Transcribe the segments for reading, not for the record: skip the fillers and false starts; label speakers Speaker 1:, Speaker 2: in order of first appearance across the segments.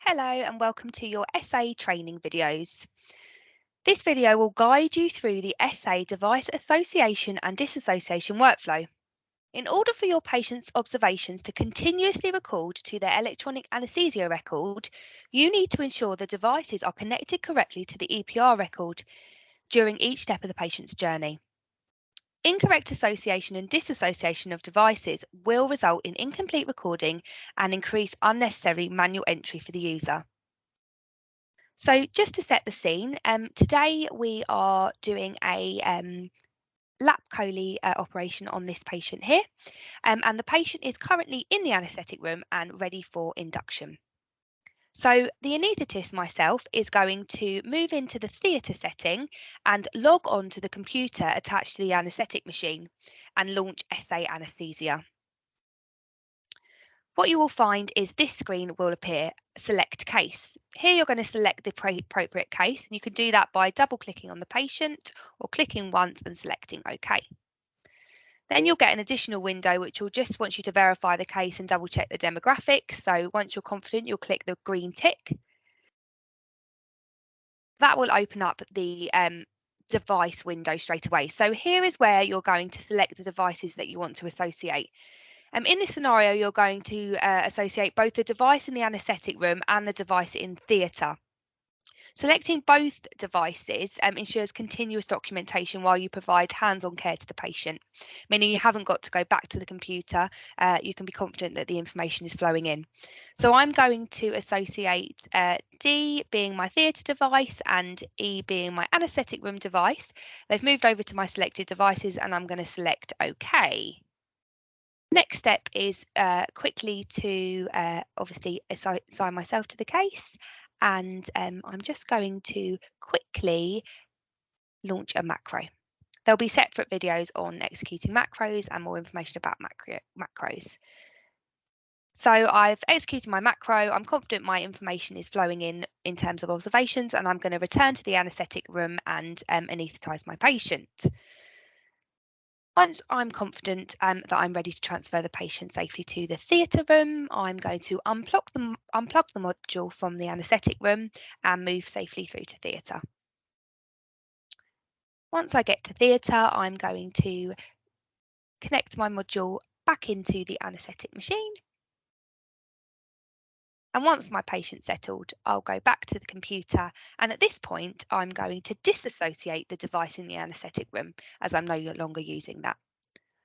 Speaker 1: Hello and welcome to your SA training videos. This video will guide you through the SA device association and disassociation workflow. In order for your patient's observations to continuously record to their electronic anaesthesia record, you need to ensure the devices are connected correctly to the EPR record during each step of the patient's journey. Incorrect association and disassociation of devices will result in incomplete recording and increase unnecessary manual entry for the user. So just to set the scene, today we are doing a lap chole operation on this patient here, and the patient is currently in the anaesthetic room and ready for induction. So the anaesthetist, myself, is going to move into the theatre setting and log on to the computer attached to the anaesthetic machine and launch SA anaesthesia. What you will find is this screen will appear, select case. Here you're going to select the appropriate case, and you can do that by double clicking on the patient or clicking once and selecting OK. Then you'll get an additional window which will just want you to verify the case and double check the demographics. So once you're confident, you'll click the green tick. That will open up the device window straight away. So here is where you're going to select the devices that you want to associate. In this scenario, you're going to associate both the device in the anaesthetic room and the device in theatre. Selecting both devices ensures continuous documentation while you provide hands-on care to the patient, meaning you haven't got to go back to the computer. You can be confident that the information is flowing in. So I'm going to associate D being my theatre device and E being my anaesthetic room device. They've moved over to my selected devices and I'm going to select OK. Next step is quickly to obviously assign myself to the case, and I'm just going to quickly launch a macro. There'll be separate videos on executing macros and more information about macros. So I've executed my macro. I'm confident my information is flowing in terms of observations, and I'm going to return to the anaesthetic room and anaesthetise my patient. Once I'm confident that I'm ready to transfer the patient safely to the theatre room, I'm going to unplug the module from the anaesthetic room and move safely through to theatre. Once I get to theatre, I'm going to connect my module back into the anaesthetic machine. And once my patient's settled, I'll go back to the computer. And at this point, I'm going to disassociate the device in the anaesthetic room as I'm no longer using that.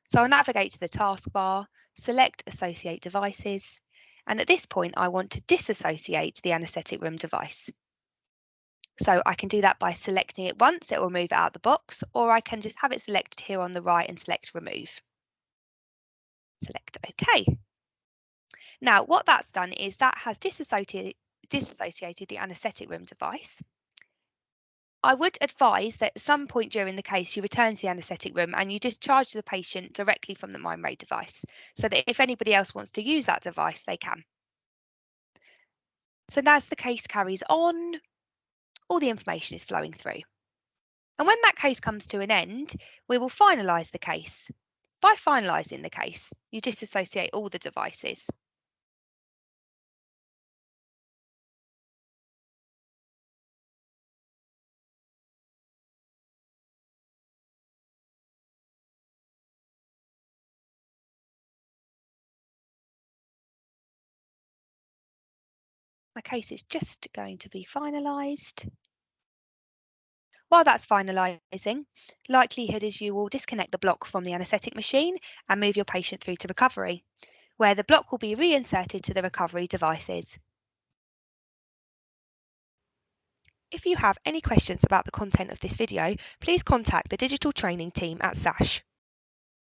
Speaker 1: So I'll navigate to the taskbar, select Associate Devices, and at this point I want to disassociate the anaesthetic room device. So I can do that by selecting it once, it will move it out of the box, or I can just have it selected here on the right and select Remove. Select OK. Now what that's done is that has disassociated the anaesthetic room device. I would advise that at some point during the case you return to the anaesthetic room and you discharge the patient directly from the Mindray device so that if anybody else wants to use that device, they can. So as the case carries on, all the information is flowing through. And when that case comes to an end, we will finalise the case. By finalising the case, you disassociate all the devices. My case is just going to be finalised. While that's finalising, likelihood is you will disconnect the block from the anaesthetic machine and move your patient through to recovery, where the block will be reinserted to the recovery devices. If you have any questions about the content of this video, please contact the digital training team at SASH.